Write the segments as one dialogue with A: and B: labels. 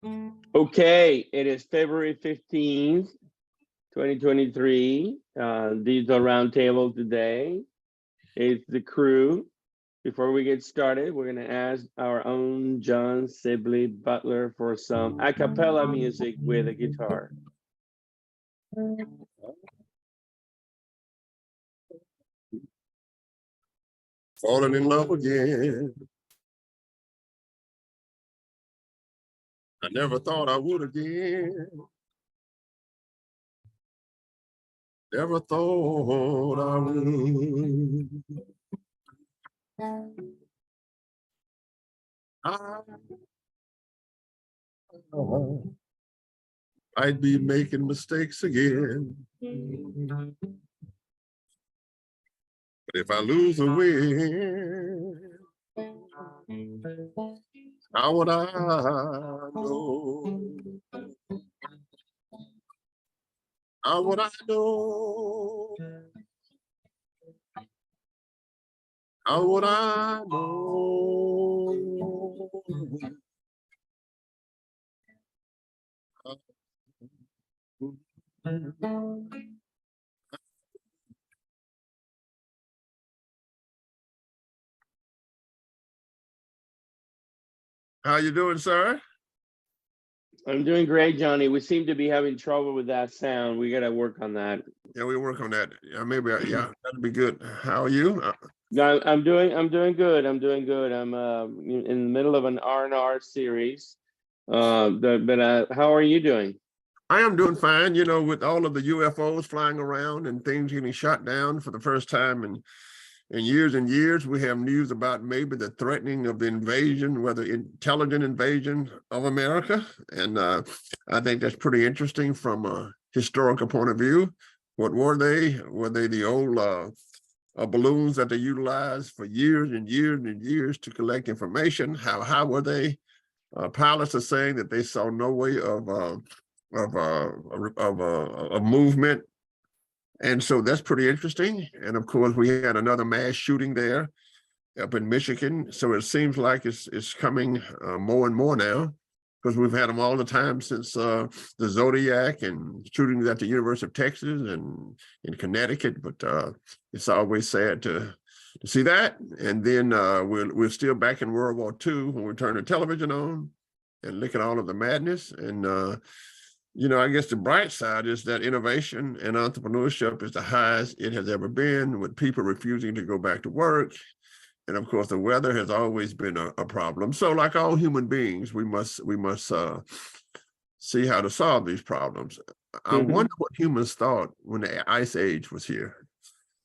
A: Okay, it is February 15th, 2023. These are roundtable today. It's the crew. Before we get started, we're going to ask our own John Sibley Butler for some a cappella music with a guitar.
B: Falling in love again. I never thought I would again. Never thought I would. I'd be making mistakes again. But if I lose the way, how would I know? How would I know? How would I know? How you doing, sir?
A: I'm doing great, Johnny. We seem to be having trouble with that sound. We got to work on that.
B: Yeah, we work on that. Yeah, maybe. Yeah, that'd be good. How are you?
A: I'm doing good. I'm doing good. I'm in the middle of an R&R series. But how are you doing?
B: I am doing fine. You know, with all of the UFOs flying around and things getting shot down for the first time in years and years, we have news about maybe the threatening of the invasion, whether intelligent invasion of America. And I think that's pretty interesting from a historical point of view. What were they? Were they the old balloons that they utilized for years and years and years to collect information? How were they? Pilots are saying that they saw no way of movement. And so that's pretty interesting. And of course, we had another mass shooting there up in Michigan. So it seems like it's coming more and more now, because we've had them all the time since the Zodiac and shootings at the University of Texas and in Connecticut. But it's always sad to see that. And then we're still back in World War II when we turn the television on and look at all of the madness. And you know, I guess the bright side is that innovation and entrepreneurship is the highest it has ever been, with people refusing to go back to work. And of course, the weather has always been a problem. So like all human beings, we must see how to solve these problems. I wonder what humans thought when the Ice Age was here.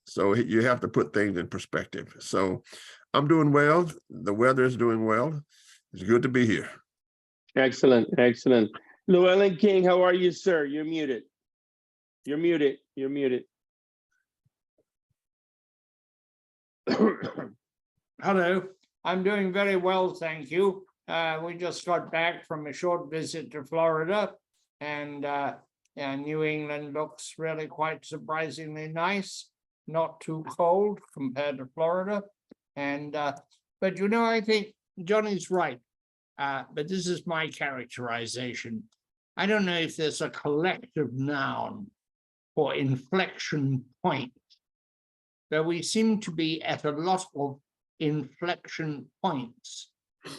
B: So you have to put things in perspective. So I'm doing well. The weather is doing well. It's good to be here.
A: Excellent, excellent. Llewellyn King, how are you, sir? You're muted. You're muted. You're muted.
C: Hello, I'm doing very well, thank you. We just got back from a short visit to Florida, and New England looks really quite surprisingly nice, not too cold compared to Florida. And but you know, I think Johnny's right. But this is my characterization. I don't know if there's a collective noun for inflection point, but we seem to be at a lot of inflection points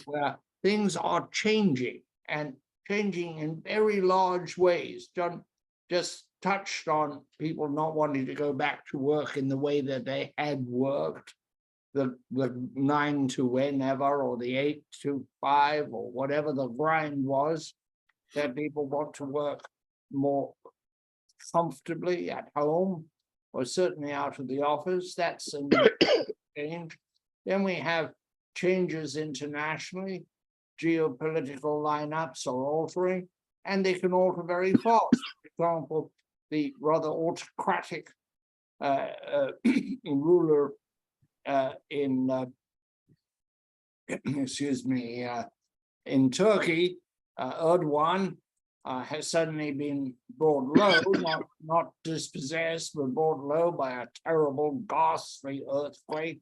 C: where things are changing, and changing in very large ways. John just touched on people not wanting to go back to work in the way that they had worked, the 9 to whenever, or the 8 to 5, or whatever the grind was, that people want to work more comfortably at home, or certainly out of the office. That's a change. Then we have changes internationally. Geopolitical lineups are altering, and they can alter very fast. For example, the rather autocratic ruler in in Turkey, Erdogan, has suddenly been brought low, not dispossessed, but brought low by a terrible, ghastly earthquake,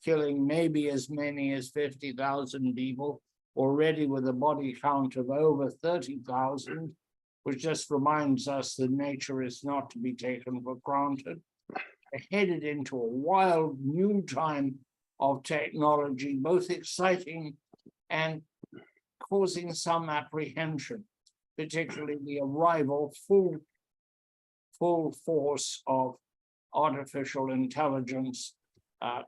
C: killing maybe as many as 50,000 people. already with a body count of over 30,000, which just reminds us that nature is not to be taken for granted. We're headed into a wild new time of technology, both exciting and causing some apprehension, particularly the arrival full force of artificial intelligence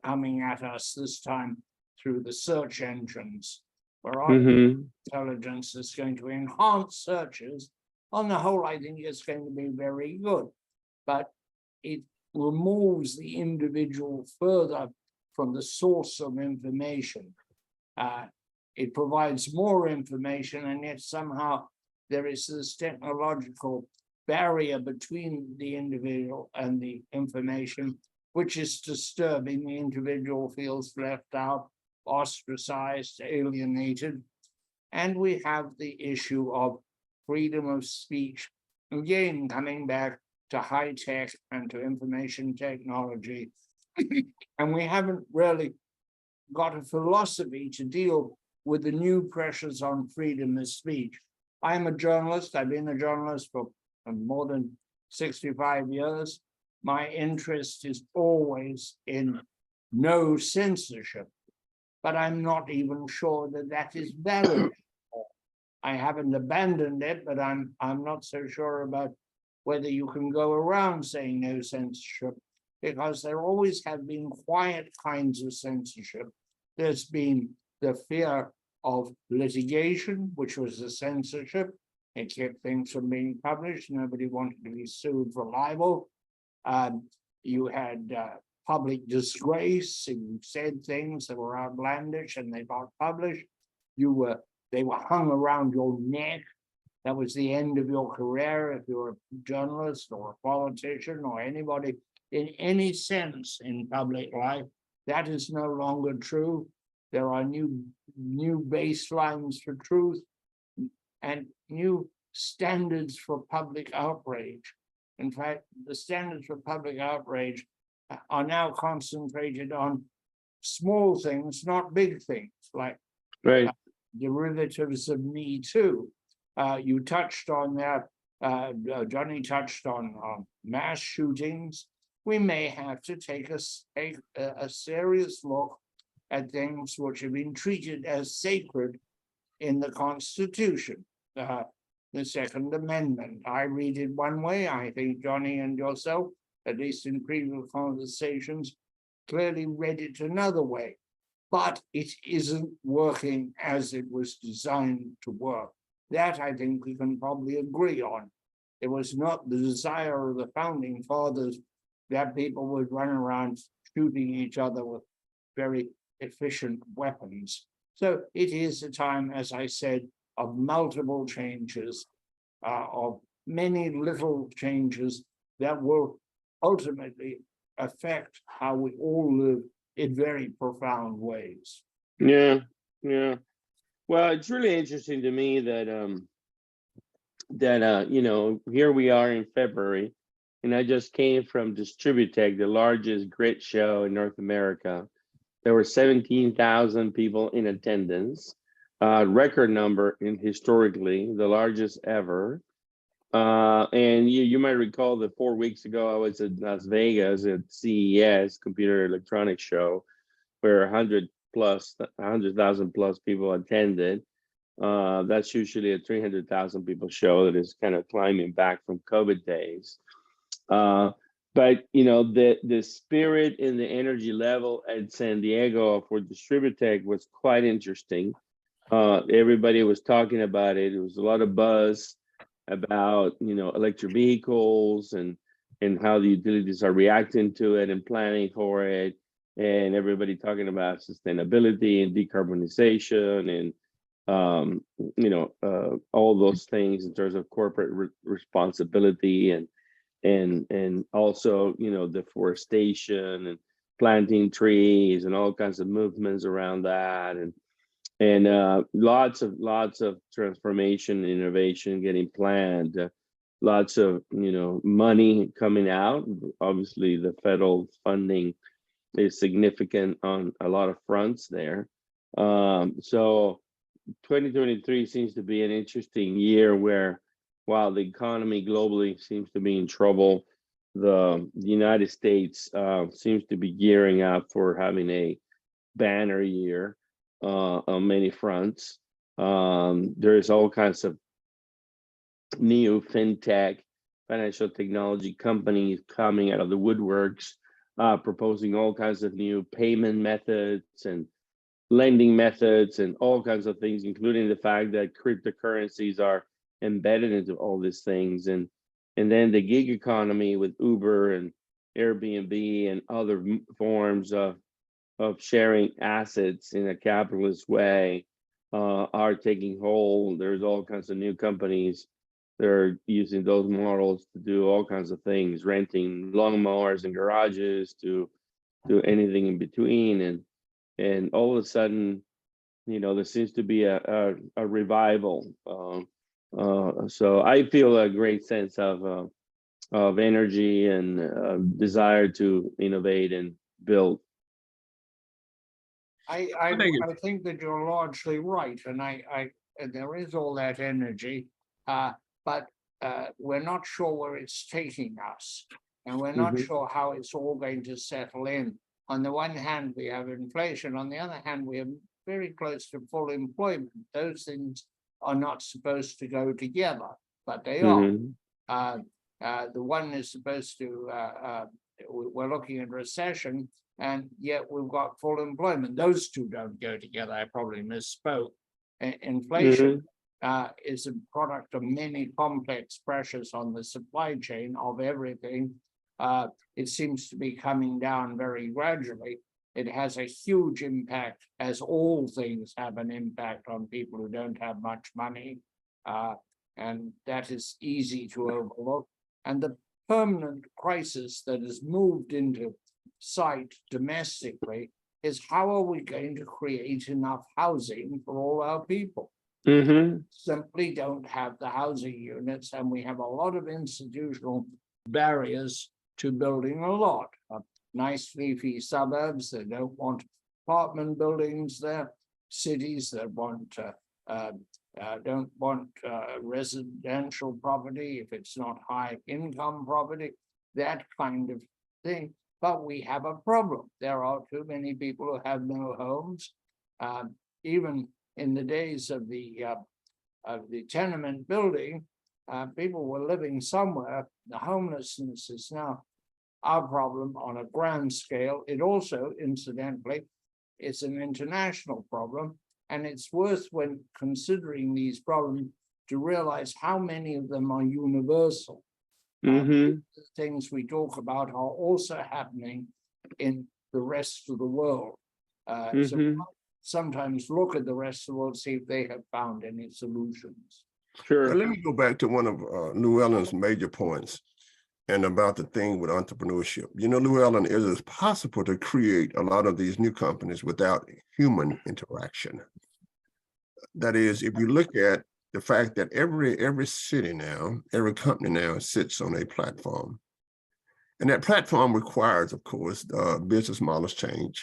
C: coming at us this time through the search engines, where artificial intelligence is going to enhance searches. On the whole, I think it's going to be very good, but it removes the individual further from the source of information. It provides more information, and yet somehow there is this technological barrier between the individual and the information, which is disturbing. The individual feels left out, ostracized, alienated. And we have the issue of freedom of speech, again, coming back to high tech and to information technology. And we haven't really got a philosophy to deal with the new pressures on freedom of speech. I'm a journalist. I've been a journalist for more than 65 years. My interest is always in no censorship, but I'm not even sure that that is valid. I haven't abandoned it, but I'm not so sure about whether you can go around saying no censorship, because there always have been quiet kinds of censorship. There's been the fear of litigation, which was a censorship. It kept things from being published. Nobody wanted to be sued for libel. You had public disgrace. You said things that were outlandish and they got published. They were hung around your neck. That was the end of your career if you were a journalist or a politician or anybody in any sense in public life. That is no longer true. There are new baselines for truth and new standards for public outrage. In fact, the standards for public outrage are now concentrated on small things, not big things, like derivatives of Me Too. You touched on that, Johnny touched on mass shootings. We may have to take a serious look at things which have been treated as sacred in the Constitution. The Second Amendment. I read it one way. I think Johnny and yourself, at least in previous conversations, clearly read it another way. But it isn't working as it was designed to work. That I think we can probably agree on. It was not the desire of the founding fathers that people would run around shooting each other with very efficient weapons. So it is a time, as I said, of multiple changes, of many little changes that will ultimately affect how we all live in very profound ways.
A: Yeah. Well, it's really interesting to me that here we are in February, and I just came from Distributech, the largest grid show in North America. There were 17,000 people in attendance, record number historically, the largest ever. And you might recall that 4 weeks ago, I was at Las Vegas at CES, Computer Electronics Show, where 100,000 plus people attended. That's usually a 300,000 people show that is kind of climbing back from COVID days. But the spirit and the energy level at San Diego for Distributech was quite interesting. Everybody was talking about it. There was a lot of buzz about electric vehicles and how the utilities are reacting to it and planning for it, and everybody talking about sustainability and decarbonization and all those things in terms of corporate responsibility and also deforestation and planting trees and all kinds of movements around that, and lots of transformation, innovation getting planned, lots of money coming out. Obviously, the federal funding is significant on a lot of fronts there. So 2023 seems to be an interesting year where, while the economy globally seems to be in trouble, the United States seems to be gearing up for having a banner year on many fronts. There's all kinds of new fintech, financial technology companies coming out of the woodworks, proposing all kinds of new payment methods and lending methods and all kinds of things, including the fact that cryptocurrencies are embedded into all these things. And then the gig economy with Uber and Airbnb and other forms of sharing assets in a capitalist way are taking hold. There's all kinds of new companies that are using those models to do all kinds of things, renting lawnmowers and garages to do anything in between. And all of a sudden, there seems to be a revival. So I feel a great sense of energy and desire to innovate and build.
C: I think that you're largely right, and there is all that energy, but we're not sure where it's taking us, and we're not sure how it's all going to settle in. On the one hand, we have inflation. On the other hand, we are very close to full employment. Those things are not supposed to go together, but they are. The one is supposed to, we're looking at recession, and yet we've got full employment. Those two don't go together. I probably misspoke. Inflation is a product of many complex pressures on the supply chain of everything. It seems to be coming down very gradually. It has a huge impact, as all things have an impact on people who don't have much money. And that is easy to overlook. And the permanent crisis that has moved into sight domestically is, how are we going to create enough housing for all our people? Simply don't have the housing units, and we have a lot of institutional barriers to building a lot. Nice leafy suburbs that don't want apartment buildings there, cities that don't want residential property if it's not high income property, that kind of thing. But we have a problem. There are too many people who have no homes. Even in the days of the tenement building, people were living somewhere. The homelessness is now our problem on a grand scale. It also, incidentally, is an international problem, and it's worth, when considering these problems, to realize how many of them are universal. The things we talk about are also happening in the rest of the world. So sometimes look at the rest of the world, see if they have found any solutions.
A: Sure.
B: Let me go back to one of Llewellyn's major points, and about the thing with entrepreneurship. Llewellyn, it is possible to create a lot of these new companies without human interaction. That is, if you look at the fact that every city now, every company now sits on a platform. And that platform requires, of course, business models change.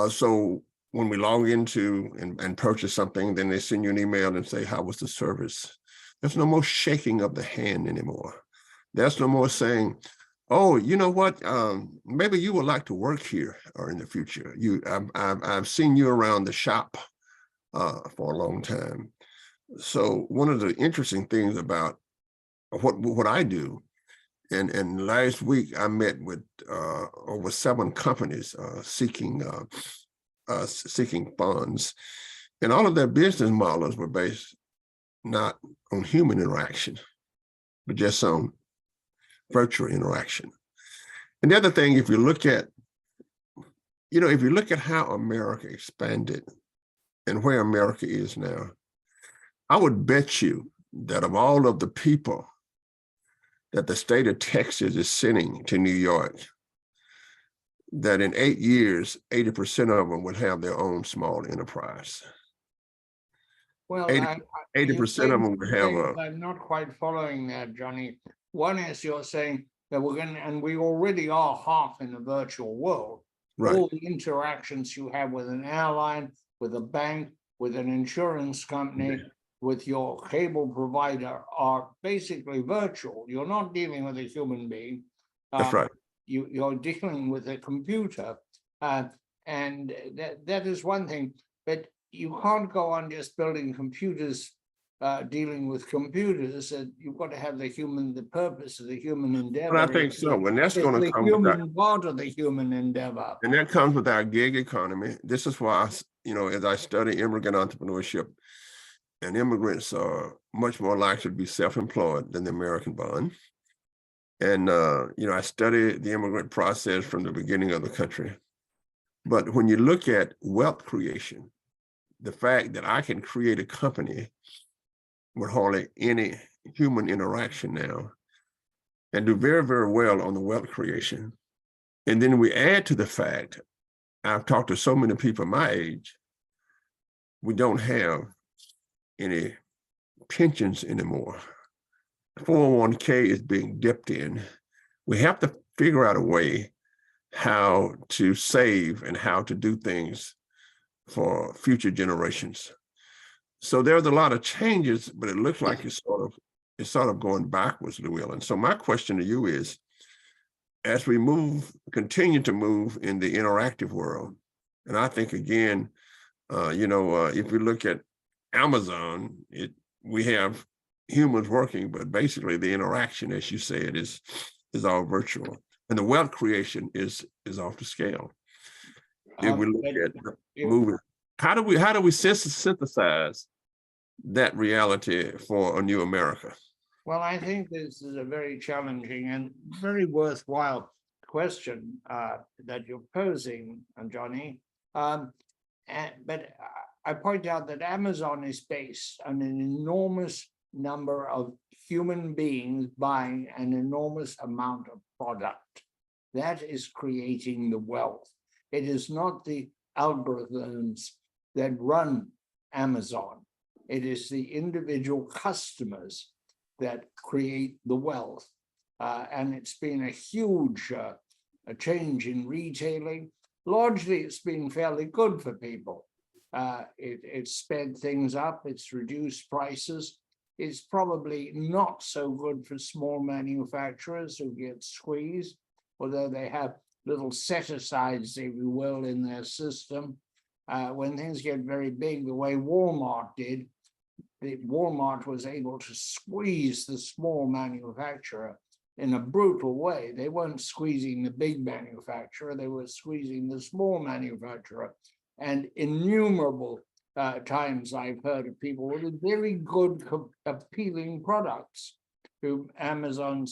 B: So when we log into and purchase something, then they send you an email and say, how was the service? There's no more shaking of the hand anymore. There's no more saying, oh, you know what? Maybe you would like to work here or in the future. I've seen you around the shop for a long time. So one of the interesting things about what I do, and last week I met with over 7 companies seeking funds, and all of their business models were based not on human interaction, but just on virtual interaction. And the other thing, if you look at how America expanded and where America is now, I would bet you that of all of the people that the state of Texas is sending to New York, that in 8 years, 80% of them would have their own small enterprise.
C: Well,
B: 80% of them would have
C: I'm not quite following that, Johnny. One is, you're saying that we're going to, and we already are half in the virtual world.
B: Right.
C: All the interactions you have with an airline, with a bank, with an insurance company, with your cable provider are basically virtual. You're not dealing with a human being.
B: That's right.
C: You're dealing with a computer. And that is one thing, but you can't go on just building computers, dealing with computers. You've got to have the purpose of the human endeavor.
B: But I think so, and that's going to
C: the
B: come with that.
C: human part of the human endeavor.
B: And that comes with our gig economy. This is why, as I study immigrant entrepreneurship, and immigrants are much more likely to be self-employed than the American bond. And, I study the immigrant process from the beginning of the country. But when you look at wealth creation, the fact that I can create a company with hardly any human interaction now and do very, very well on the wealth creation. And then we add to the fact, I've talked to so many people my age, we don't have any pensions anymore. 401k is being dipped in. We have to figure out a way how to save and how to do things for future generations. So there's a lot of changes, but it looks like it's sort of going backwards, Llewellyn. So my question to you is, as we continue to move in the interactive world, and I think again, if we look at Amazon, we have humans working, but basically the interaction, as you said, is all virtual, and the wealth creation is off the scale. If we look at moving, how do we synthesize that reality for a new America?
C: Well, I think this is a very challenging and very worthwhile question that you're posing, Johnny. But I point out that Amazon is based on an enormous number of human beings buying an enormous amount of product. That is creating the wealth. It is not the algorithms that run Amazon. It is the individual customers that create the wealth. And it's been a huge a change in retailing. Largely, it's been fairly good for people. It's sped things up, it's reduced prices. It's probably not so good for small manufacturers who get squeezed, although they have little set-asides, if you will, in their system. When things get very big, the way Walmart did, Walmart was able to squeeze the small manufacturer in a brutal way. They weren't squeezing the big manufacturer, they were squeezing the small manufacturer. And innumerable times I've heard of people with very good, appealing products who Walmart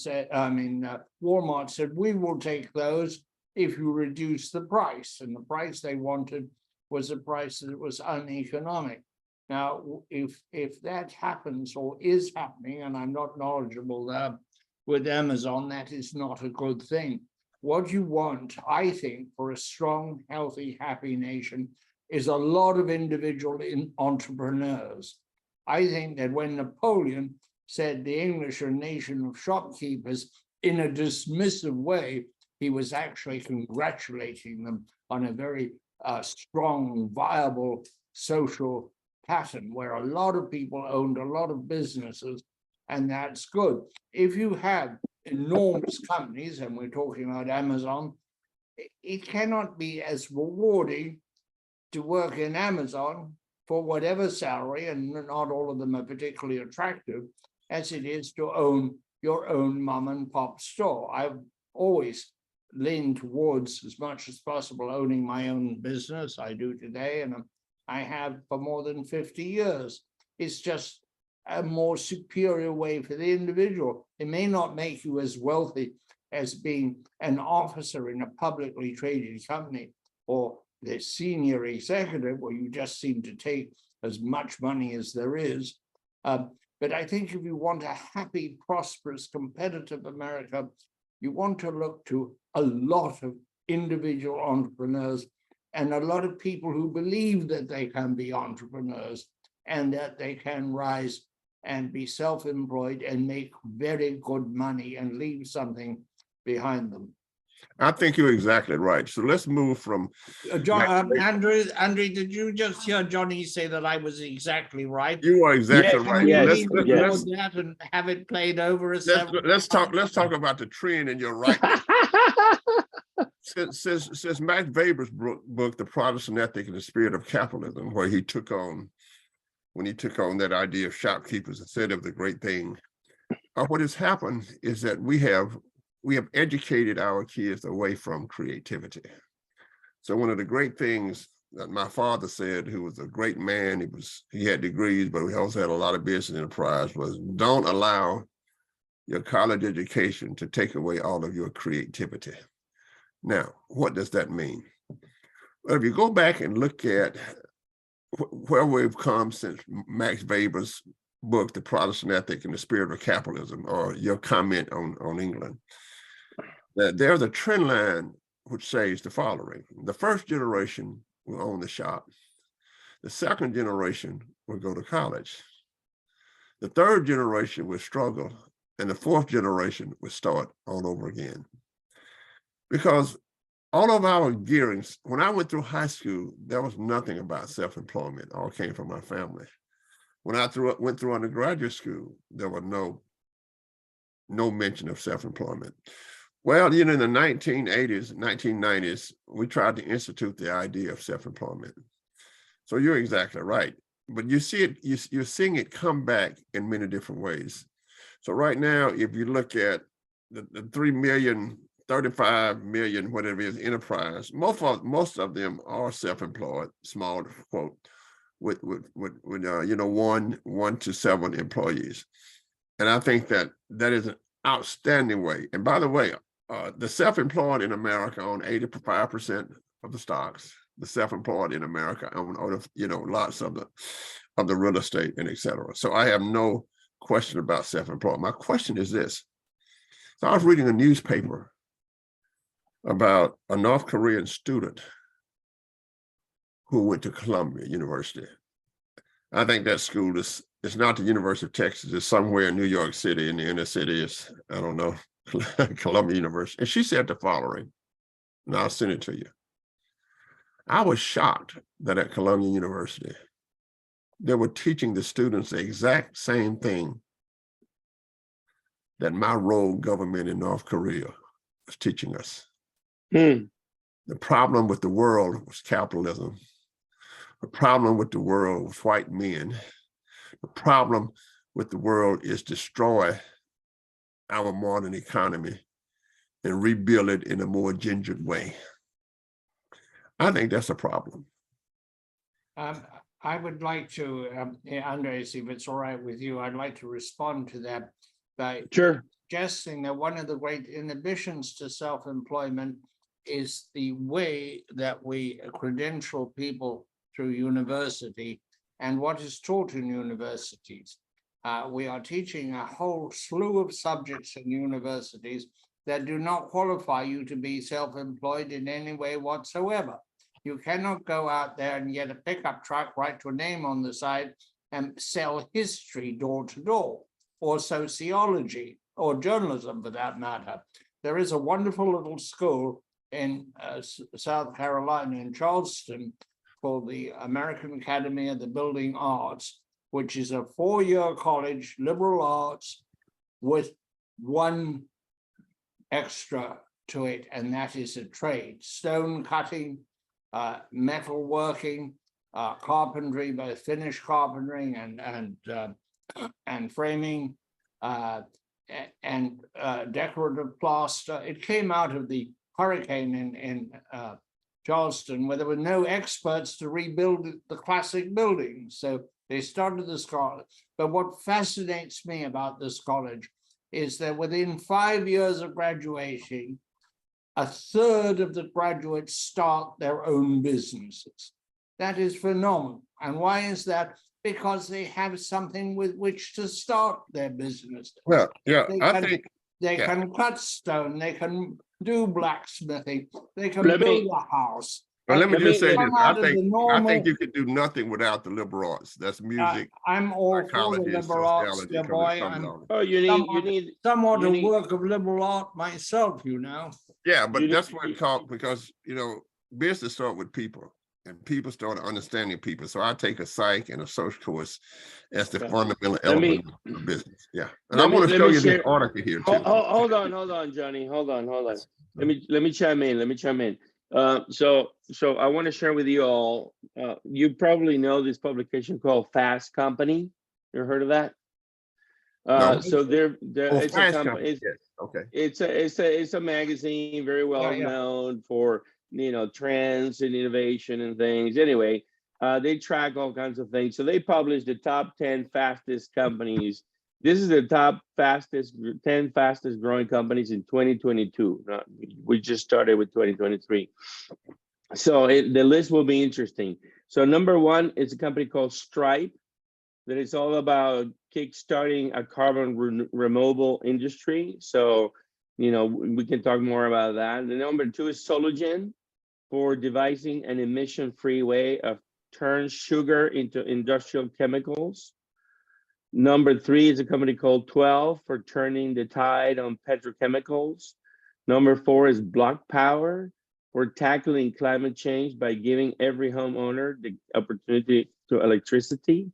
C: said, we will take those if you reduce the price. And the price they wanted was a price that was uneconomic. Now, if that happens or is happening, and I'm not knowledgeable with Amazon, that is not a good thing. What you want, I think, for a strong, healthy, happy nation is a lot of individual entrepreneurs. I think that when Napoleon said the English are a nation of shopkeepers in a dismissive way, he was actually congratulating them on a very strong, viable social pattern where a lot of people owned a lot of businesses, and that's good. If you have enormous companies, and we're talking about Amazon, it cannot be as rewarding to work in Amazon for whatever salary, and not all of them are particularly attractive, as it is to own your own mom and pop store. I've always leaned towards, as much as possible, owning my own business. I do today, and I have for more than 50 years. It's just a more superior way for the individual. It may not make you as wealthy as being an officer in a publicly traded company or the senior executive, where you just seem to take as much money as there is. But I think if you want a happy, prosperous, competitive America, you want to look to a lot of individual entrepreneurs and a lot of people who believe that they can be entrepreneurs and that they can rise and be self-employed and make very good money and leave something behind them.
B: I think you're exactly right. So let's move from
C: John, Andrew, did you just hear Johnny say that I was exactly right?
B: you are exactly
A: Yes,
B: right.
C: Can you
A: yes,
C: please
A: yes.
C: record that and have it played over a seven?
B: Let's talk about the trend and you're right. Since Max Weber's book, The Protestant Ethic and the Spirit of Capitalism, where he took on that idea of shopkeepers instead of the great thing, what has happened is that we have educated our kids away from creativity. So one of the great things that my father said, who was a great man, he had degrees, but he also had a lot of business enterprise, was don't allow your college education to take away all of your creativity. Now, what does that mean? Well, if you go back and look at where we've come since Max Weber's book, The Protestant Ethic and the Spirit of Capitalism, or your comment on England, that there's a trend line which says the following. The first generation will own the shop. The second generation will go to college. The third generation will struggle, and the fourth generation will start all over again. Because all of our gearings, when I went through high school, there was nothing about self-employment. All came from my family. When I went through undergraduate school, there was no mention of self-employment. Well, in the 1980s, 1990s, we tried to institute the idea of self-employment. So you're exactly right. But you see it, you're seeing it come back in many different ways. So right now, if you look at the 3 million, 35 million, whatever it is, enterprise, most of them are self-employed, small quote, with 1 to 7 employees. And I think that is an outstanding way. And by the way, the self-employed in America own 85% of the stocks. The self-employed in America own lots of the real estate and et cetera. So I have no question about self-employed. My question is this. So I was reading a newspaper about a North Korean student who went to Columbia University. I think that school it's not the University of Texas, it's somewhere in New York City, in the inner city. It's, I don't know, Columbia University. And she said the following, and I'll send it to you. I was shocked that at Columbia University, they were teaching the students the exact same thing that my rogue government in North Korea was teaching us. The problem with the world was capitalism. The problem with the world was white men. The problem with the world is destroy our modern economy and rebuild it in a more gingered way. I think that's a problem.
C: I would like to, Andres, if it's all right with you, I'd like to respond to that by suggesting that one of the great inhibitions to self-employment is the way that we credential people through university and what is taught in universities. We are teaching a whole slew of subjects in universities that do not qualify you to be self-employed in any way whatsoever. You cannot go out there and get a pickup truck, write your name on the side, and sell history door to door, or sociology, or journalism for that matter. There is a wonderful little school in South Carolina, in Charleston, called the American Academy of the Building Arts, which is a 4-year college, liberal arts, with one extra to it, and that is a trade: stone cutting, metal working, carpentry, both finished carpentering and framing, and decorative plaster. It came out of the hurricane in Charleston, where there were no experts to rebuild the classic buildings. So they started this college. But what fascinates me about this college is that within 5 years of graduating, 1/3 of the graduates start their own businesses. That is phenomenal. And why is that? Because they have something with which to start their business.
B: Well, yeah,
C: They can cut stone, they can do blacksmithing, they can
A: Let
C: build
A: me-
C: a house.
B: Well, let me just say this.
C: Come out of the
B: I
C: normal-
B: think you could do nothing without the liberal arts. That's music,
C: I'm all for the
B: psychology, and
C: liberal arts,
B: sociology.
C: dear
B: 'cause
C: boy.
B: it comes
C: I'm
B: out.
A: Oh,
C: somewhat
A: you
C: a
A: need-
C: work of liberal art myself, you know.
B: Yeah,
A: You
B: but
A: need-
B: that's what it called, because, business start with people, and people start understanding people. So I take a psych and a social course as the
A: Yeah.
B: fundamental
A: Let me-
B: element of business. Yeah. And
A: let
B: I
A: me-
B: want to
A: let
B: show
A: me
B: you this
A: share-
B: article here too.
A: Hold on, Johnny. Hold on. Let me chime in. So I want to share with you all. You probably know this publication called Fast Company. You ever heard of that?
B: No.
A: So they're
B: Oh,
A: it's a
B: Fast
A: company.
B: Company. Yes. Okay.
A: It's a magazine very well
C: Yeah.
A: known for trends and innovation and things. Anyway, they track all kinds of things. So they publish the top 10 fastest companies. This is the top 10 fastest growing companies in 2022. We just started with 2023. So the list will be interesting. So number one is a company called Stripe, that is all about kickstarting a carbon removal industry. So, we can talk more about that. The number two is Sologen, for devising an emission-free way of turn sugar into industrial chemicals. Number three is a company called 12, for turning the tide on petrochemicals. Number four is Block Power, for tackling climate change by giving every homeowner the opportunity to electricity.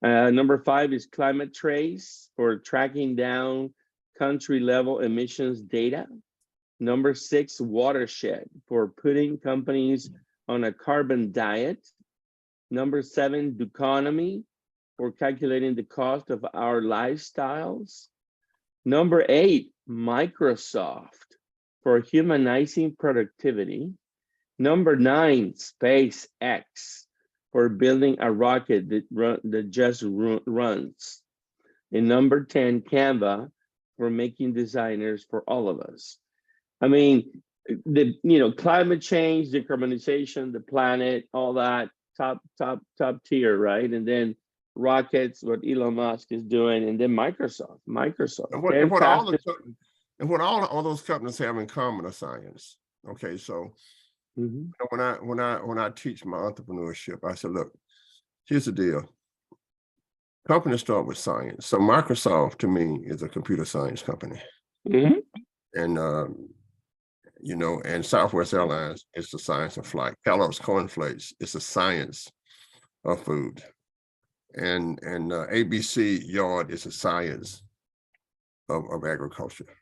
A: Number five is Climate Trace, for tracking down country level emissions data. Number six, Watershed, for putting companies on a carbon diet. Number seven, Duconomy, for calculating the cost of our lifestyles. Number eight, Microsoft, for humanizing productivity. Number nine, SpaceX, for building a rocket that just runs. And number 10, Canva, for making designers for all of us. I mean, climate change, decarbonization, the planet, all that, top tier, right? And then rockets, what Elon Musk is doing, and then Microsoft.
B: And what all those companies have in common are science. Okay, so when I teach my entrepreneurship, I said, look, here's the deal. Companies start with science. So Microsoft, to me, is a computer science company. And and Southwest Airlines is the science of flight. Kellogg's cornflakes is the science of food. And ABC Yard is the science of agriculture.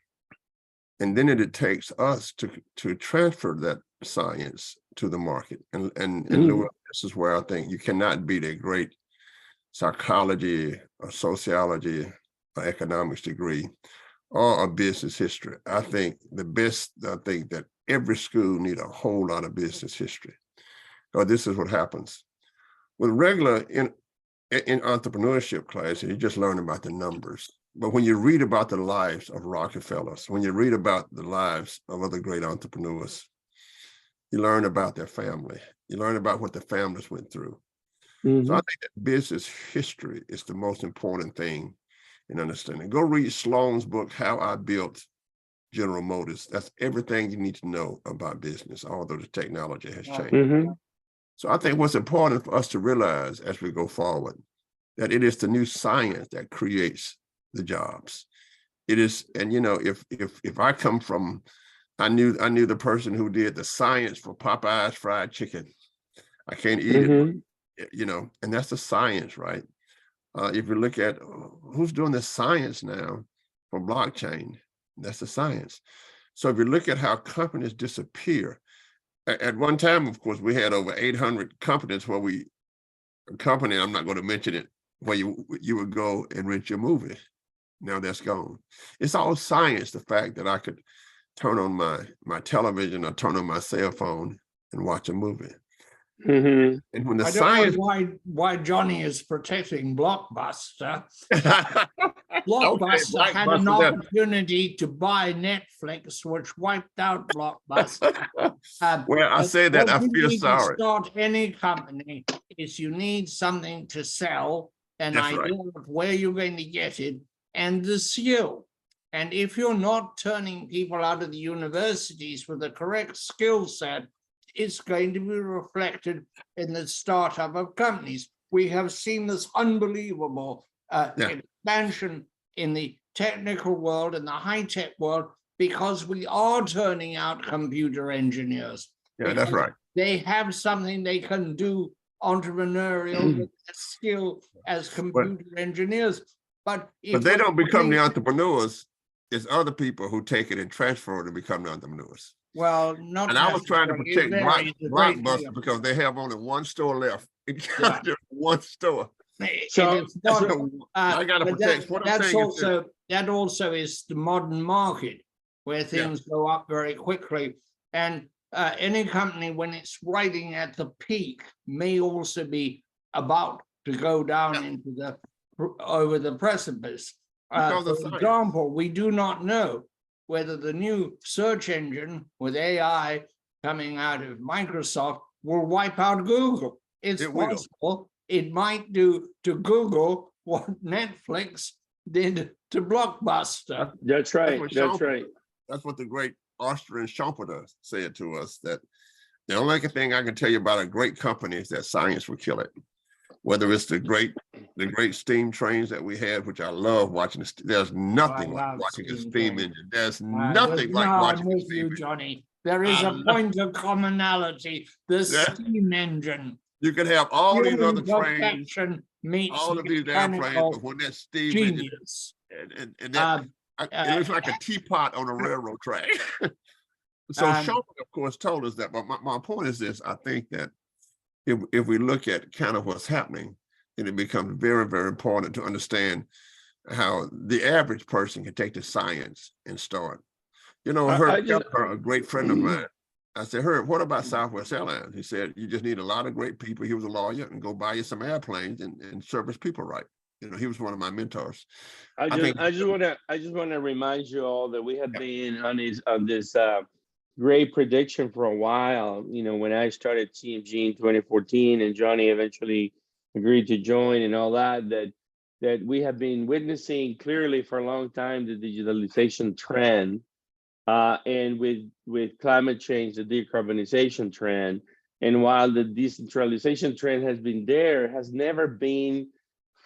B: And then it takes us to transfer that science to the market. And Llewellyn, this is where I think you cannot beat a great psychology or sociology or economics degree or a business history. I think that every school need a whole lot of business history. Or this is what happens. With regular in entrepreneurship classes, you just learn about the numbers. But when you read about the lives of Rockefellers, when you read about the lives of other great entrepreneurs, you learn about their family. You learn about what the families went through. So I think that business history is the most important thing in understanding. Go read Sloan's book, How I Built General Motors. That's everything you need to know about business, although the technology has changed. So I think what's important for us to realize as we go forward, that it is the new science that creates the jobs. It is, and if I come from, I knew the person who did the science for Popeye's fried chicken. I can't eat it, and that's the science, right? If you look at who's doing the science now for blockchain, that's the science. So if you look at how companies disappear, at one time, of course, we had over 800 companies where I'm not going to mention it, where you would go and rent your movie. Now that's gone. It's all science, the fact that I could turn on my television or turn on my cell phone and watch a movie. And when the science,
C: why Johnny is protecting Blockbuster. Blockbuster had an opportunity to buy Netflix, which wiped out Blockbuster.
B: Well, I say that I feel sorry.
C: To start any company is you need something to sell, an idea of where you're going to get it, and the skill. And if you're not turning people out of the universities with the correct skill set it's going to be reflected in the startup of companies. We have seen this unbelievable expansion in the technical world and the high-tech world because we are turning out computer engineers.
B: Yeah, that's right.
C: They have something they can do entrepreneurial with that skill as computer engineers. But
B: they don't become the entrepreneurs. It's other people who take it and transfer it to become the entrepreneurs.
C: Well, not.
B: And I was trying to protect Blockbuster
C: deal.
B: because they have only one store left.
C: Yeah.
B: Just one store.
C: So
B: I got to protect.
C: That also is the modern market where things go up very quickly. And any company, when it's riding at the peak, may also be about to go down into the over the precipice. For example, we do not know whether the new search engine with AI coming out of Microsoft will wipe out Google. It's possible it might do to Google what Netflix did to Blockbuster.
A: That's right. That's right.
B: That's what the great Austrian Schumpeter said to us, that the only thing I can tell you about a great company is that science will kill it. Whether it's the great steam trains that we had, which I love watching. There's nothing like watching a steam engine. There's nothing like watching a steam engine.
C: Johnny. There is a point of commonality. The steam engine.
B: You can have all these other trains,
C: all
B: of these airplanes, but when that steam
C: genius.
B: engine, and that, it looks like a teapot on a railroad track. So Schumpeter, of course, told us that. But my point is this: I think that if we look at kind of what's happening, then it becomes very, very important to understand how the average person can take the science and start. You know, Herb Kepler, a great friend of mine, I said, Herb, what about Southwest Airlines? He said, you just need a lot of great people. He was a lawyer, and go buy you some airplanes and service people right. You know, he was one of my mentors.
A: I just want to remind you all that we have been on this great prediction for a while. You know, when I started TMG in 2014 and Johnny eventually agreed to join and all that we have been witnessing clearly for a long time the digitalization trend, and with climate change, the decarbonization trend. And while the decentralization trend has been there, it has never been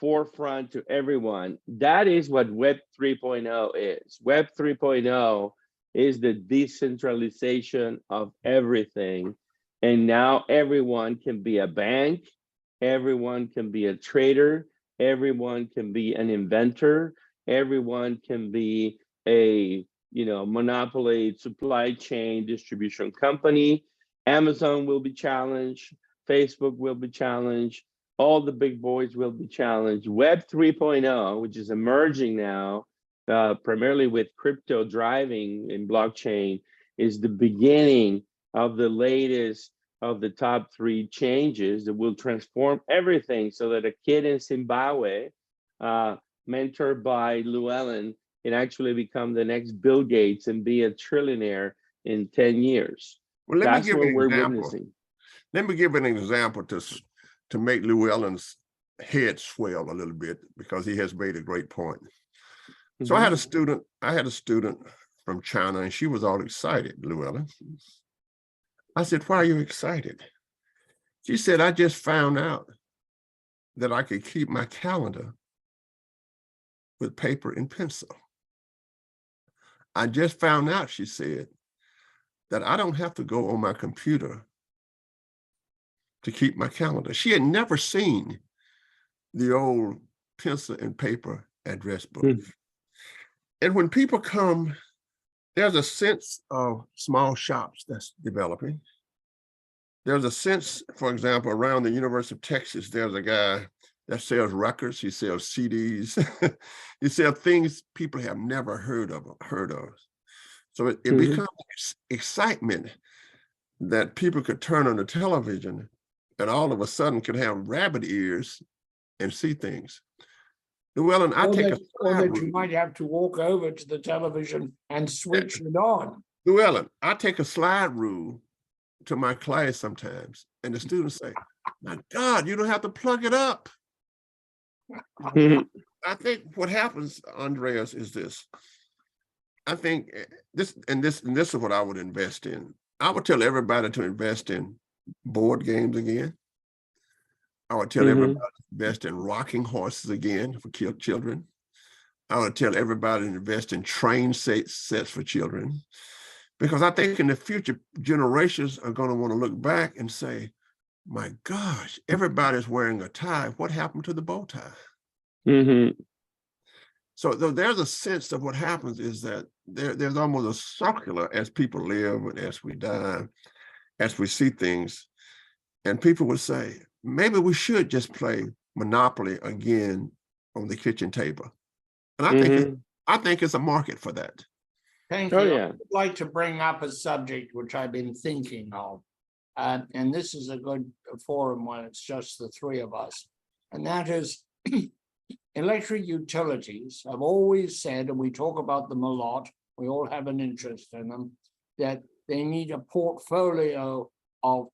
A: forefront to everyone. That is what Web 3.0 is. Web 3.0 is the decentralization of everything. And now everyone can be a bank, everyone can be a trader, everyone can be an inventor, everyone can be a monopoly supply chain distribution company. Amazon will be challenged, Facebook will be challenged, all the big boys will be challenged. Web 3.0, which is emerging now, primarily with crypto driving in blockchain, is the beginning of the latest of the top 3 changes that will transform everything, so that a kid in Zimbabwe, mentored by Llewellyn, can actually become the next Bill Gates and be a trillionaire in 10 years.
B: Well,
A: That's what we're witnessing.
B: Let me give an example to make Llewellyn's head swell a little bit, because he has made a great point. So I had a student from China, and she was all excited, Llewellyn. I said, why are you excited? She said, I just found out that I could keep my calendar with paper and pencil. I just found out, she said, that I don't have to go on my computer to keep my calendar. She had never seen the old pencil and paper address book. And when people come, there's a sense of small shops that's developing. There's a sense, for example, around the University of Texas, there's a guy that sells records, he sells CDs, he sells things people have never heard of. So it becomes excitement that people could turn on the television and all of a sudden could have rabbit ears and see things. Llewellyn,
C: you might have to walk over to the television and switch it on.
B: Llewellyn, I take a slide rule to my class sometimes, and the students say, my God, you don't have to plug it up. I think what happens, Andreas, is this. I think this is what I would invest in. I would tell everybody to invest in board games again. I would tell
A: Mhm.
B: everybody to invest in rocking horses again for children. I would tell everybody to invest in train sets for children, because I think in the future, generations are going to want to look back and say, my gosh, everybody's wearing a tie. What happened to the bow tie?
A: Mhm.
B: So there's a sense of what happens is that there's almost a circular as people live and as we die, as we see things. And people would say, maybe we should just play Monopoly again on the kitchen table. And I think it's a market for that.
C: Thank
A: Oh,
C: you.
A: yeah.
C: I'd like to bring up a subject which I've been thinking of. And this is a good forum when it's just the three of us. And that is electric utilities. I've always said, and we talk about them a lot, we all have an interest in them, that they need a portfolio of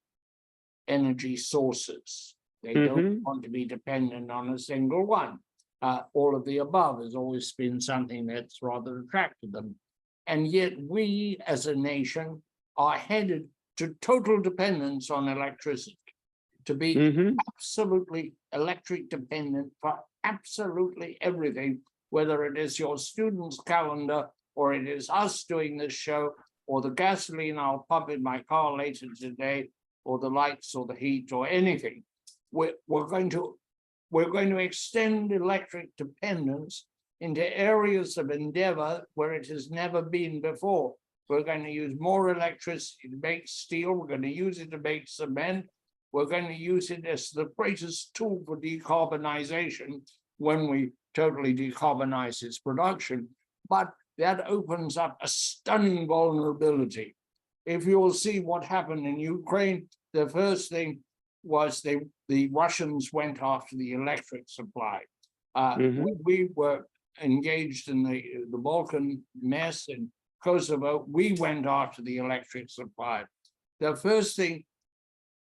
C: energy sources. They don't want to be dependent on a single one. All of the above has always been something that's rather attracted them. And yet we as a nation are headed to total dependence on electricity, to be absolutely electric dependent for absolutely everything, whether it is your student's calendar or it is us doing this show or the gasoline I'll pump in my car later today or the lights or the heat or anything. We're going to extend electric dependence into areas of endeavor where it has never been before. We're going to use more electricity to make steel. We're going to use it to make cement. We're going to use it as the greatest tool for decarbonization when we totally decarbonize its production. But that opens up a stunning vulnerability. If you'll see what happened in Ukraine, the first thing was the Russians went after the electric supply. We were engaged in the Balkan mess in Kosovo. We went after the electric supply. The first thing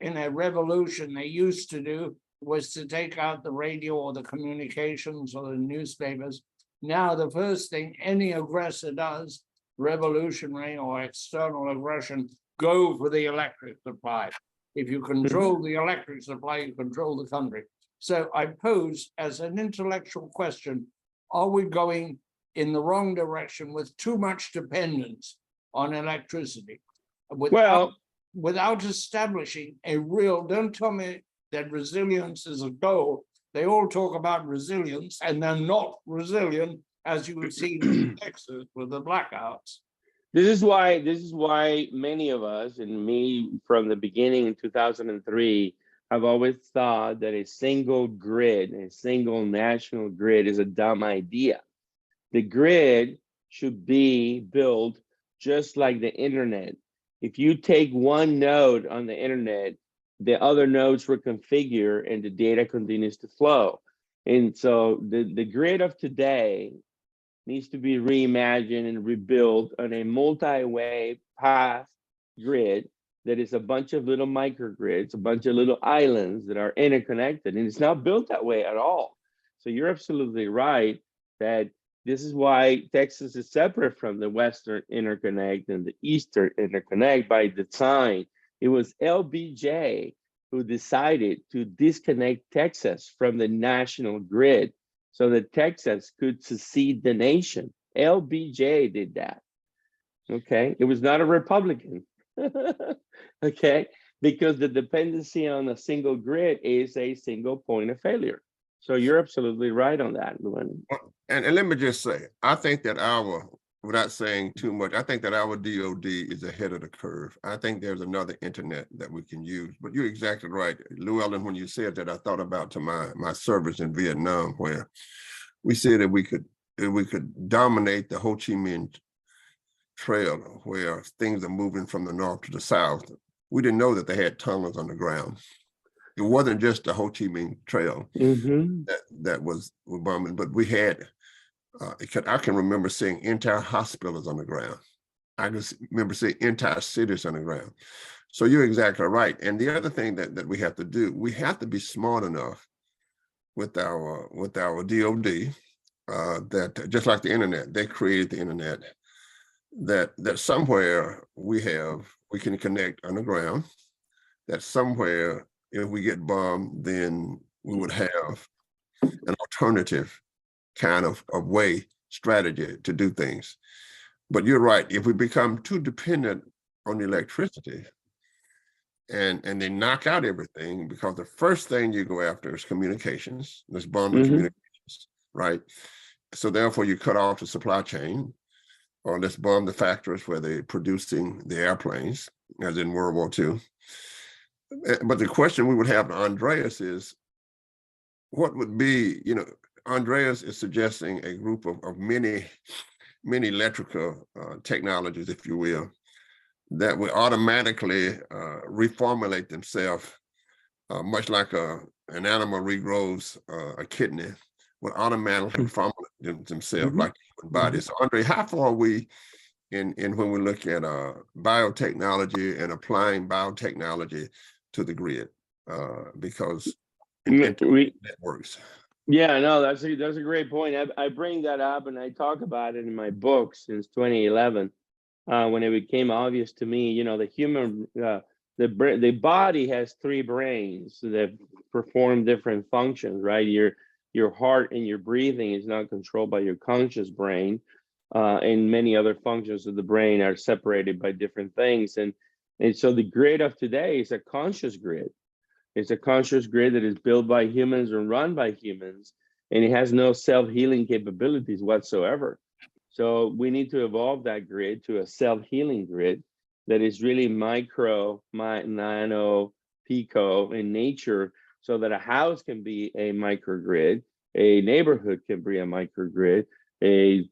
C: in a revolution they used to do was to take out the radio or the communications or the newspapers. Now the first thing any aggressor does, revolutionary or external aggression, go for the electric supply. If you control the electric supply, you control the country. So I pose as an intellectual question, are we going in the wrong direction with too much dependence on electricity? Without establishing a real, don't tell me that resilience is a goal. They all talk about resilience and they're not resilient, as you have seen in Texas with the blackouts.
A: This is why many of us, and me from the beginning in 2003, have always thought that a single grid, a single national grid is a dumb idea. The grid should be built just like the internet. If you take one node on the internet, the other nodes reconfigure and the data continues to flow. And so the grid of today needs to be reimagined and rebuilt on a multi-way path grid that is a bunch of little microgrids, a bunch of little islands that are interconnected. And it's not built that way at all. So you're absolutely right that this is why Texas is separate from the Western Interconnect and the Eastern Interconnect by design. It was LBJ who decided to disconnect Texas from the national grid so that Texas could secede the nation. LBJ did that, okay? It was not a Republican, okay? Because the dependency on a single grid is a single point of failure. So you're absolutely right on that, Llewellyn.
B: And let me just say, I think that without saying too much, I think that our DOD is ahead of the curve. I think there's another internet that we can use, but you're exactly right. Llewellyn, when you said that, I thought about to my service in Vietnam, where we said that we could dominate the Ho Chi Minh Trail, where things are moving from the north to the south. We didn't know that they had tunnels underground. It wasn't just the Ho Chi Minh Trail that was bombing, but we had, I can remember seeing entire hospitals on the ground. I just remember seeing entire cities on the ground. So you're exactly right. And the other thing that we have to do, we have to be smart enough with our DOD, that just like the internet, they created the internet, that somewhere we have we can connect underground. That somewhere, if we get bombed, then we would have an alternative kind of way, strategy to do things. But you're right, if we become too dependent on electricity and they knock out everything, because the first thing you go after is communications, let's bomb the communications, right? So therefore you cut off the supply chain, or let's bomb the factories where they're producing the airplanes, as in World War II. But the question we would have to Andreas is, what would be, Andreas is suggesting a group of many electrical technologies, if you will, that will automatically reformulate themselves, much like an animal regrows a kidney, will automatically reformulate themselves like the human body. So Andre, how far are we in when we look at biotechnology and applying biotechnology to the grid? Because networks.
A: Yeah, no, that's a great point. I bring that up and I talk about it in my book since 2011, when it became obvious to me, the human, the body has three brains that perform different functions, right? Your heart and your breathing is not controlled by your conscious brain, and many other functions of the brain are separated by different things. And so the grid of today is a conscious grid. It's a conscious grid that is built by humans and run by humans, and it has no self-healing capabilities whatsoever. So we need to evolve that grid to a self-healing grid that is really micro, nano, pico in nature, so that a house can be a microgrid, a neighborhood can be a microgrid, a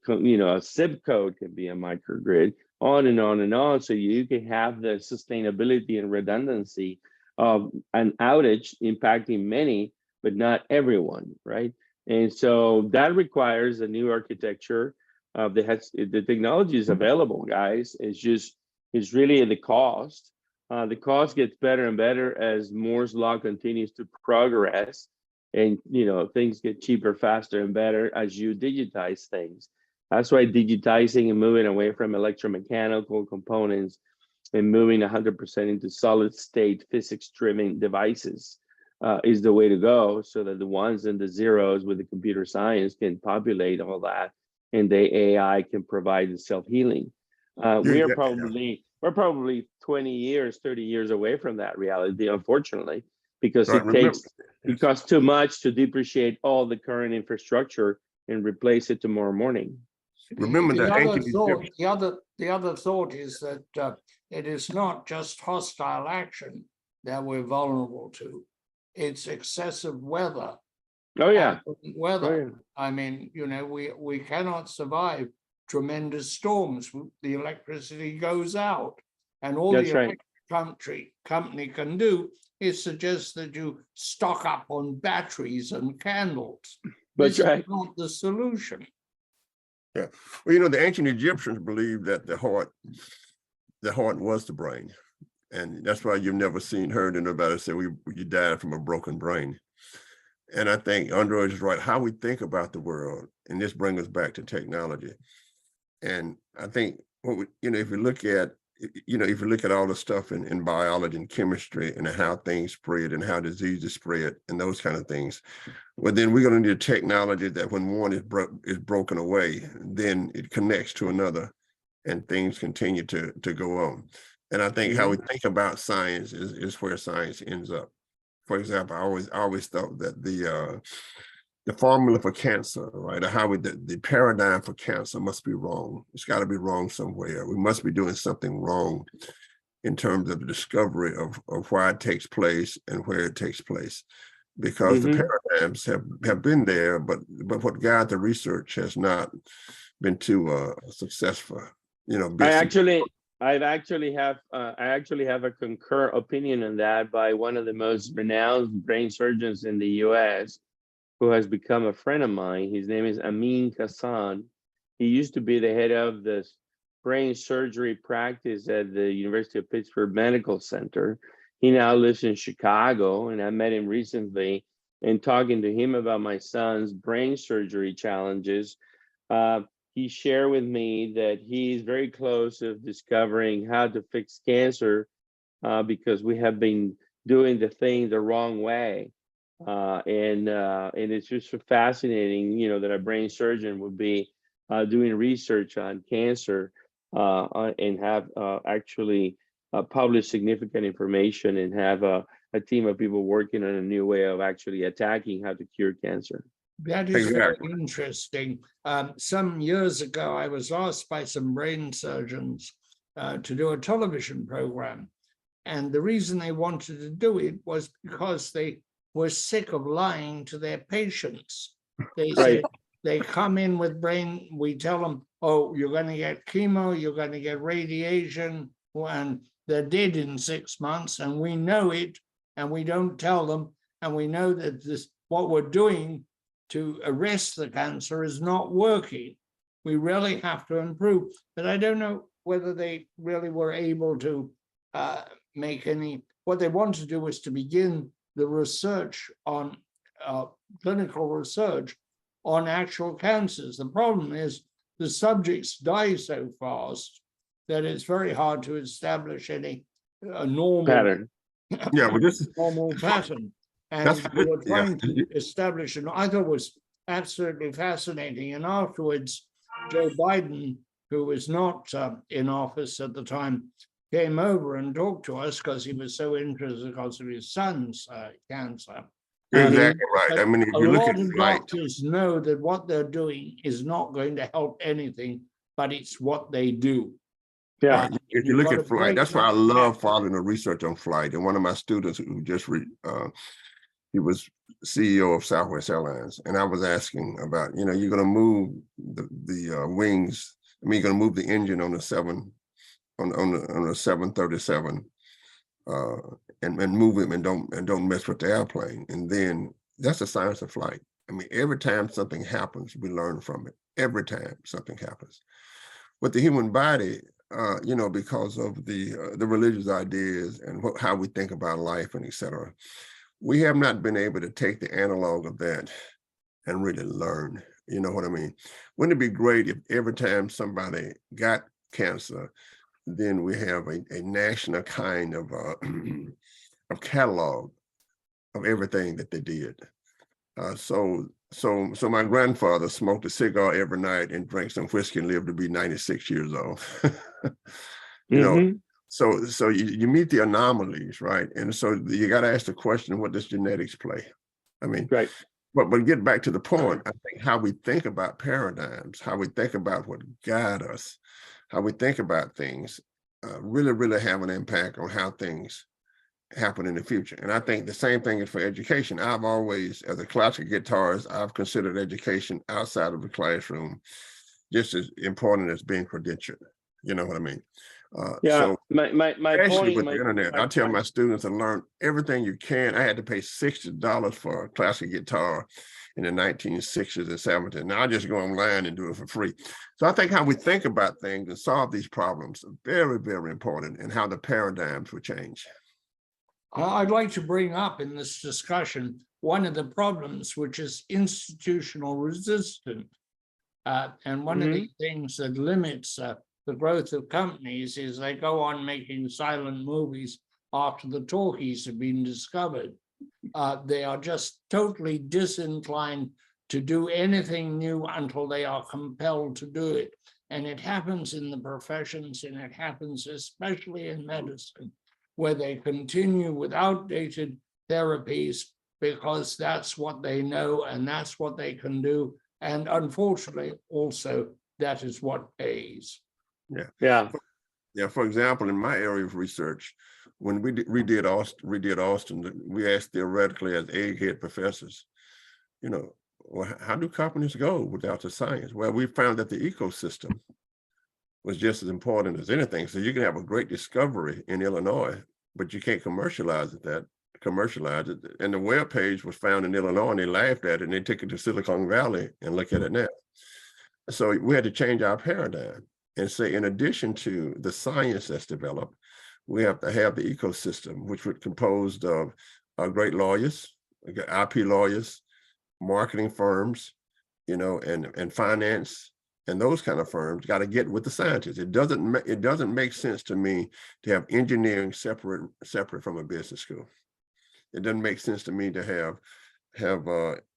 A: zip code can be a microgrid, on and on and on. So you can have the sustainability and redundancy of an outage impacting many, but not everyone, right? And so that requires a new architecture. The technology is available, guys. It's really the cost. The cost gets better and better as Moore's law continues to progress, and things get cheaper, faster, and better as you digitize things. That's why digitizing and moving away from electromechanical components and moving 100% into solid state physics-driven devices is the way to go, so that the ones and the zeros with the computer science can populate all that, and the AI can provide the self-healing. We're probably 20 years, 30 years away from that reality, unfortunately, because it costs too much to depreciate all the current infrastructure and replace it tomorrow morning.
B: Remember that
C: the other thought is that it is not just hostile action that we're vulnerable to. It's excessive weather.
A: Oh yeah.
C: Weather.
A: Oh, yeah.
C: I mean, we cannot survive tremendous storms. The electricity goes out, and all
A: That's
C: the
A: right.
C: electric company can do is suggest that you stock up on batteries and candles.
A: That's
C: This
A: right.
C: is not the solution.
B: Yeah. Well, the ancient Egyptians believed that the heart was the brain. And that's why you've never heard anybody say you died from a broken brain. And I think Andre is right. How we think about the world, and this brings us back to technology. And I think if you look at all the stuff in biology and chemistry and how things spread and how diseases spread and those kind of things, well, then we're going to need technology that when one is broken away, then it connects to another, and things continue to go on. And I think how we think about science is where science ends up. For example, I always thought that the formula for cancer, right, or the paradigm for cancer must be wrong. It's got to be wrong somewhere. We must be doing something wrong in terms of the discovery of why it takes place and where it takes place, because the paradigms have been there, but what guides the research has not been too successful.
A: I actually have a concur opinion on that by one of the most renowned brain surgeons in the U.S., who has become a friend of mine. His name is Amin Kassan. He used to be the head of the brain surgery practice at the University of Pittsburgh Medical Center. He now lives in Chicago, and I met him recently, and talking to him about my son's brain surgery challenges. he shared with me that he's very close to discovering how to fix cancer because we have been doing the thing the wrong way. And it's just fascinating, you know, that a brain surgeon would be doing research on cancer and have actually publish significant information and have a team of people working on a new way of actually attacking how to cure cancer.
C: That is very
B: Exactly.
C: interesting. Some years ago, I was asked by some brain surgeons to do a television program. And the reason they wanted to do it was because they were sick of lying to their patients. They said,
A: Right.
C: they come in with brain, we tell them, oh, you're going to get chemo, you're going to get radiation, and they're dead in 6 months, and we know it, and we don't tell them, and we know that this, what we're doing to arrest the cancer is not working. We really have to improve. But I don't know whether they really were able to make any, what they want to do was to begin the research on clinical research on actual cancers. The problem is the subjects die so fast that it's very hard to establish any normal
A: Pattern.
B: Yeah, but this is
C: normal pattern. And
B: that's
C: we were
B: yeah.
C: trying to establish, and I thought it was absolutely fascinating. And afterwards, Joe Biden, who was not in office at the time, came over and talked to us because he was so interested because of his son's cancer.
B: Exactly right.
C: But
B: I mean, if
C: a
B: you look
C: lot
B: at
C: of
B: flight,
C: doctors know that what they're doing is not going to help anything, but it's what they do.
A: Yeah.
B: if you
C: You've
B: look
C: got
B: at
C: a
B: flight,
C: great
B: that's why I
C: many
B: love
C: factors.
B: following the research on flight. And one of my students who just he was CEO of Southwest Airlines, and I was asking about, you know, you're going to move the wings. I mean, you're going to move the engine on the 737, and move him and don't mess with the airplane. And then that's the science of flight. I mean, every time something happens, we learn from it. Every time something happens. With the human body, you know, because of the religious ideas and how we think about life and etc., we have not been able to take the analog of that and really learn. You know what I mean? Wouldn't it be great if every time somebody got cancer, then we have a national kind of of catalog of everything that they did. So my grandfather smoked a cigar every night and drank some whiskey and lived to be 96 years old. You know, so you meet the anomalies, right? And so you got to ask the question, what does genetics play? I mean,
A: Right.
B: but get back to the point, I think how we think about paradigms, how we think about what guide us, how we think about things, really have an impact on how things happen in the future. And I think the same thing is for education. I've always, as a classical guitarist, I've considered education outside of the classroom just as important as being credentialed. You know what I mean?
A: Yeah.
B: So
A: My
B: especially
A: point.
B: with the internet, I tell my students to learn everything you can. I had to pay $60 for a classical guitar in the 1960s and 70s. Now I just go online and do it for free. So I think how we think about things and solve these problems are very, very important, and how the paradigms will change.
C: I'd like to bring up in this discussion one of the problems, which is institutional resistance. And one of the things that limits the growth of companies is they go on making silent movies after the talkies have been discovered. They are just totally disinclined to do anything new until they are compelled to do it. And it happens in the professions, and it happens especially in medicine, where they continue with outdated therapies because that's what they know and that's what they can do. And unfortunately, also, that is what pays.
A: Yeah.
B: For example, in my area of research, when we redid Austin, we asked theoretically as egghead professors, you know, well, how do companies go without the science? Well, we found that the ecosystem was just as important as anything. So you can have a great discovery in Illinois, but you can't commercialize it. And the web page was found in Illinois, and they laughed at it, and they took it to Silicon Valley and look at it now. So we had to change our paradigm and say, in addition to the science that's developed, we have to have the ecosystem, which was composed of great lawyers, IP lawyers, marketing firms, you know, and finance, and those kind of firms got to get with the scientists. It doesn't make sense to me to have engineering separate from a business school. It doesn't make sense to me to have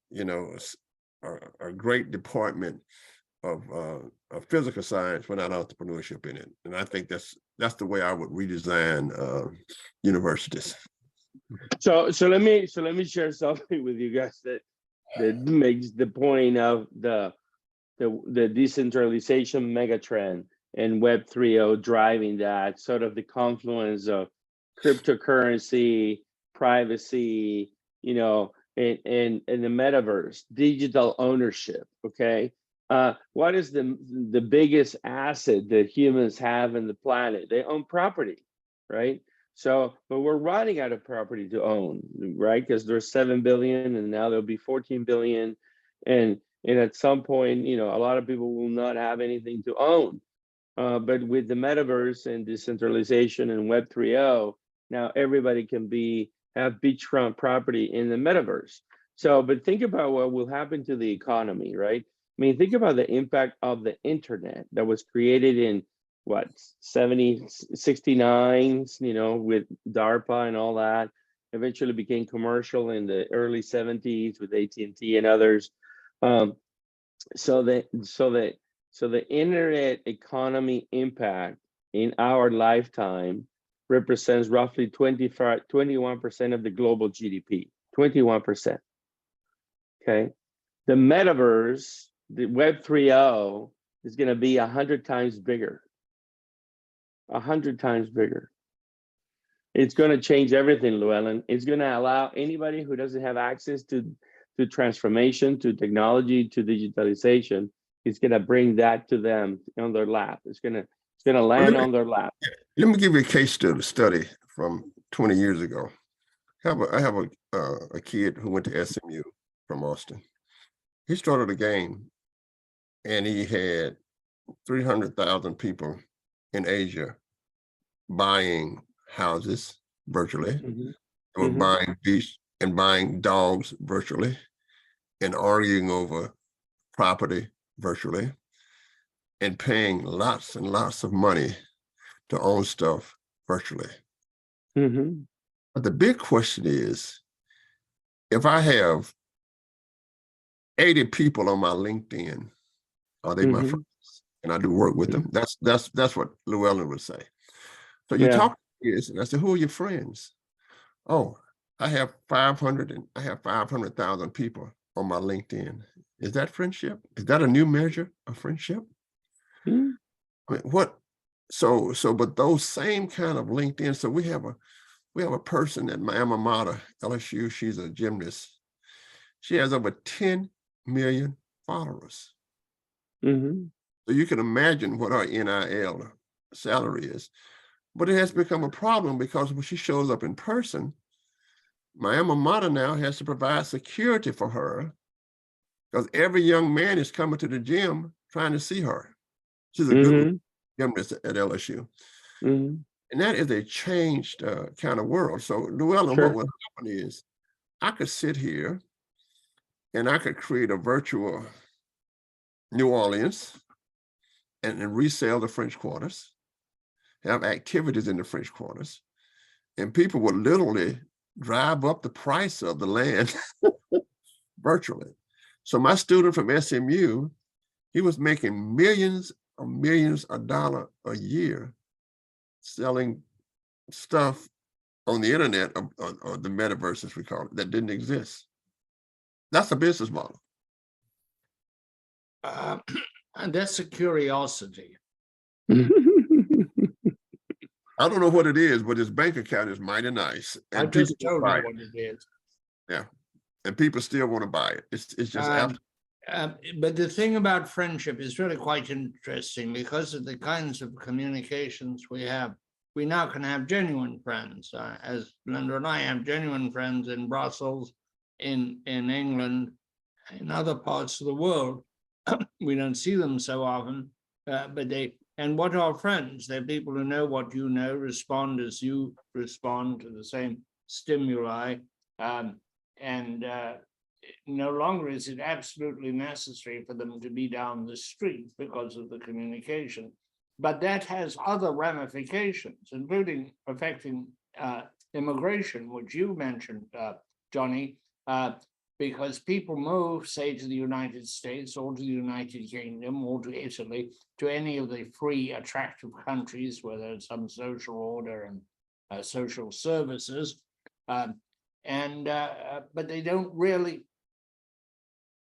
B: you know, a great department of physical science without entrepreneurship in it. And I think that's the way I would redesign universities.
A: So let me share something with you guys that makes the point of the decentralization megatrend and Web 3.0 driving that, sort of the confluence of cryptocurrency, privacy, you know, and the metaverse, digital ownership. Okay, what is the biggest asset that humans have in the planet? They own property, right? So, but we're running out of property to own, right? Because there's 7 billion, and now there'll be 14 billion, and at some point, you know, a lot of people will not have anything to own. But with the metaverse and decentralization and Web 3.0, now everybody can have beachfront property in the metaverse. So, but think about what will happen to the economy, right? I mean, think about the impact of the internet that was created in what, 69, you know, with DARPA and all that. Eventually became commercial in the early 70s with AT&T and others. So the internet economy impact in our lifetime represents roughly 21% of the global GDP, 21%. Okay, the metaverse, the Web 3.0 is going to be 100 times bigger. 100 times bigger. It's going to change everything, Llewellyn. It's going to allow anybody who doesn't have access to transformation, to technology, to digitalization, it's going to bring that to them on their lap. It's going to land on their lap.
B: Let me give you a case study from 20 years ago. I have a kid who went to SMU from Austin. He started a game, and he had 300,000 people in Asia buying houses virtually.
A: Mm-hmm.
B: They were buying beasts and buying dogs virtually, and arguing over property virtually, and paying lots and lots of money to own stuff virtually.
A: Mm-hmm.
B: But the big question is, if I have 80 people on my LinkedIn, are they my friends? And I do work with them. That's what Llewellyn would say. So you talk to kids, and I said, who are your friends? Oh, I have 500,000 people on my LinkedIn. Is that friendship? Is that a new measure of friendship?
A: Mm-hmm.
B: I mean, what? So, but those same kind of LinkedIn. So we have a person at my alma mater, LSU. She's a gymnast. She has over 10 million followers.
A: Mm-hmm.
B: So you can imagine what her NIL salary is. But it has become a problem because when she shows up in person, my alma mater now has to provide security for her because every young man is coming to the gym trying to see her. She's a good gymnast at LSU.
A: Mm-hmm.
B: And that is a changed kind of world. So Llewellyn, what would happen is I could sit here and I could create a virtual New Orleans and resell the French Quarters, have activities in the French Quarters, and people would literally drive up the price of the land virtually. So my student from SMU, he was making millions of dollars a year selling stuff on the internet, or the metaverse, as we call it, that didn't exist. That's a business model.
C: And that's a curiosity.
B: I don't know what it is, but his bank account is mighty nice. And
C: I just told you what it is.
B: Yeah. And people still want to buy it. It's just
C: but the thing about friendship is really quite interesting because of the kinds of communications we have. We now can have genuine friends, as Linda and I have genuine friends in Brussels, in England, in other parts of the world. We don't see them so often, but and what are friends? They're people who know what you know, respond as you respond to the same stimuli, and no longer is it absolutely necessary for them to be down the street because of the communication. But that has other ramifications, including affecting immigration, which you mentioned, Johnny, because people move, say, to the United States or to the United Kingdom or to Italy, to any of the free, attractive countries where there's some social order and social services, but they don't really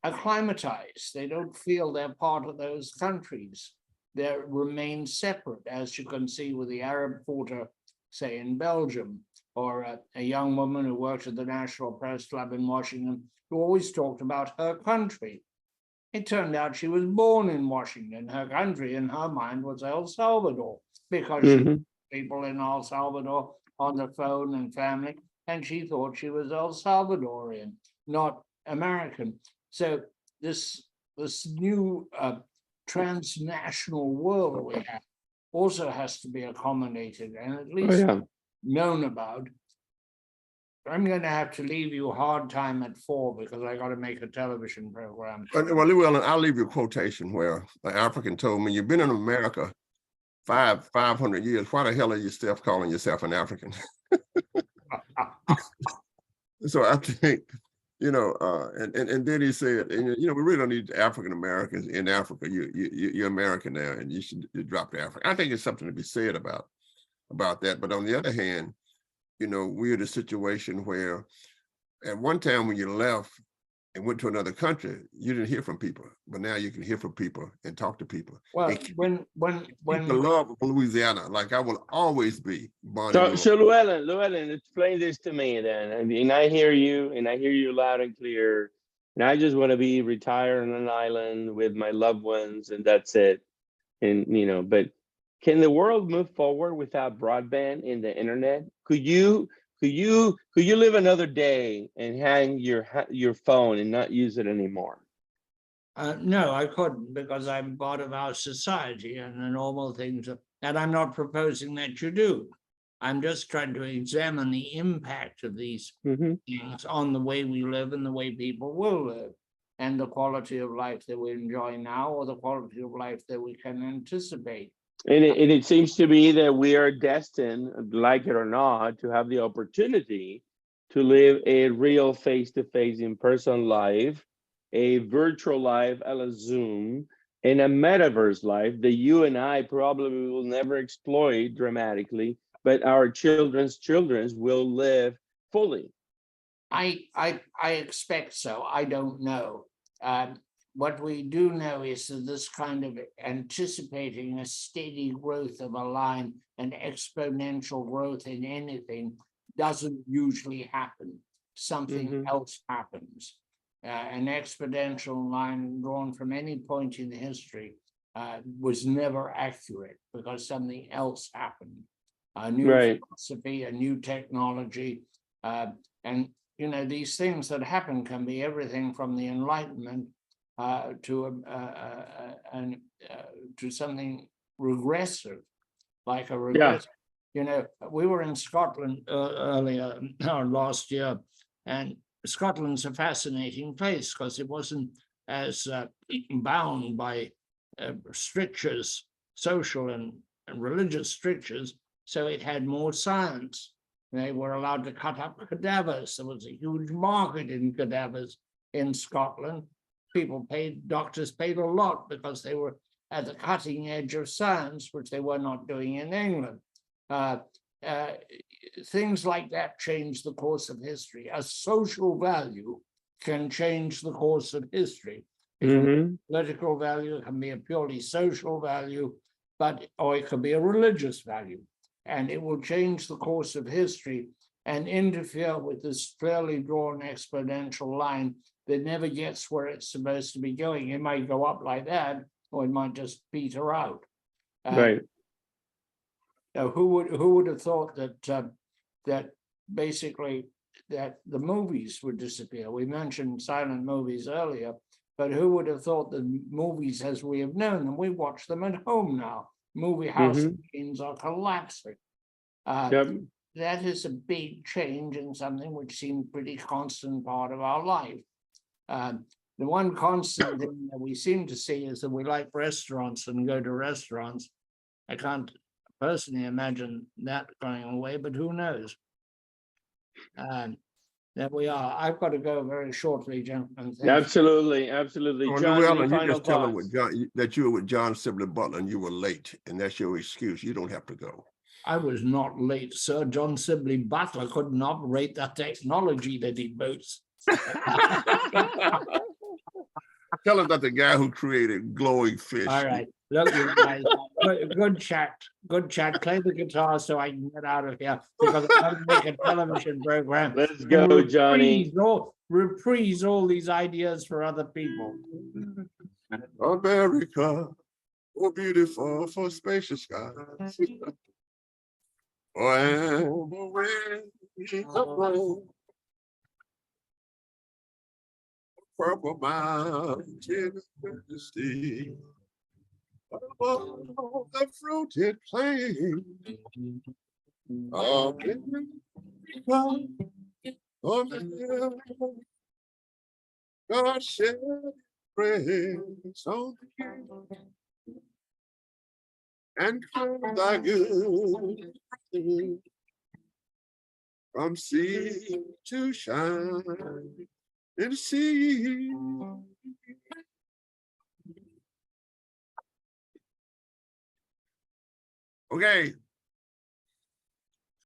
C: acclimatize. They don't feel they're part of those countries. They remain separate, as you can see with the Arab quarter, say in Belgium, or a young woman who worked at the National Press Club in Washington, who always talked about her country. It turned out she was born in Washington. Her country, in her mind, was El Salvador, because she had people in El Salvador on the phone and family, and she thought she was El Salvadorian, not American. So this new transnational world we have also has to be accommodated and at least known about. I'm going to have to leave you a hard time at 4 because I got to make a television program.
B: Well, Llewellyn, I'll leave you a quotation where an African told me, "You've been in America 500 years. Why the hell are you still calling yourself an African?" So I think, and then he said, we really don't need African Americans in Africa. You're American now, and you should drop the African. I think there's something to be said about that. But on the other hand, we're in a situation where at one time when you left and went to another country, you didn't hear from people, but now you can hear from people and talk to people.
C: Well, when
B: the love of Louisiana, like I will always be born.
A: So Llewellyn, explain this to me then. And I hear you, loud and clear. And I just want to be retired on an island with my loved ones, and that's it. And but can the world move forward without broadband in the internet? Could you live another day and hang your phone and not use it anymore?
C: No, I couldn't, because I'm part of our society and the normal things, and I'm not proposing that you do. I'm just trying to examine the impact of these things on the way we live and the way people will live, and the quality of life that we enjoy now or the quality of life that we can anticipate.
A: And it seems to be that we are destined, like it or not, to have the opportunity to live a real face-to-face in-person life, a virtual life a la Zoom, and a metaverse life that you and I probably will never exploit dramatically, but our children's will live fully.
C: I expect so. I don't know. What we do know is that this kind of anticipating a steady growth of a line, an exponential growth in anything, doesn't usually happen. Something else happens. An exponential line drawn from any point in history was never accurate because something else happened. A new philosophy, a new technology, and these things that happen can be everything from the Enlightenment to something regressive, like a regressive. We were in Scotland earlier last year, and Scotland's a fascinating place because it wasn't as bound by strictures, social and religious strictures, so it had more science. They were allowed to cut up cadavers. There was a huge market in cadavers in Scotland. Doctors paid a lot because they were at the cutting edge of science, which they were not doing in England. Things like that change the course of history. A social value can change the course of history. It can be a political value, it can be a purely social value, or it can be a religious value. And it will change the course of history and interfere with this clearly drawn exponential line that never gets where it's supposed to be going. It might go up like that, or it might just peter out.
A: Right.
C: Now, who would have thought that basically that the movies would disappear? We mentioned silent movies earlier, but who would have thought that movies as we have known them, we watch them at home now. Movie house machines are collapsing. That is a big change in something which seemed pretty constant part of our life. The one constant thing that we seem to see is that we like restaurants and go to restaurants. I can't personally imagine that going away, but who knows? There we are. I've got to go very shortly, gentlemen. Thank you.
A: Absolutely, absolutely.
B: Oh,
A: John,
B: Llewellyn,
A: any
B: you
A: final
B: just tell them
A: thoughts?
B: with John, that you were with John Sibley Butler and you were late, and that's your excuse. You don't have to go.
C: I was not late, sir. John Sibley Butler couldn't operate the technology that he boasts.
B: Tell us that the guy who created glowing fish.
C: All right, look, you guys, good chat, good chat. Play the guitar so I can get out of here because I'm going to make a television program.
A: Let's
C: and
A: go, Johnny.
C: reprise all these ideas for other people.
B: America, oh beautiful for spacious skies. Oh, and the winds of rain. Purple mountain majesty. Oh, the fruited plain. Oh, God shed praise on the king and come thy good from sea to shine in the sea. Okay,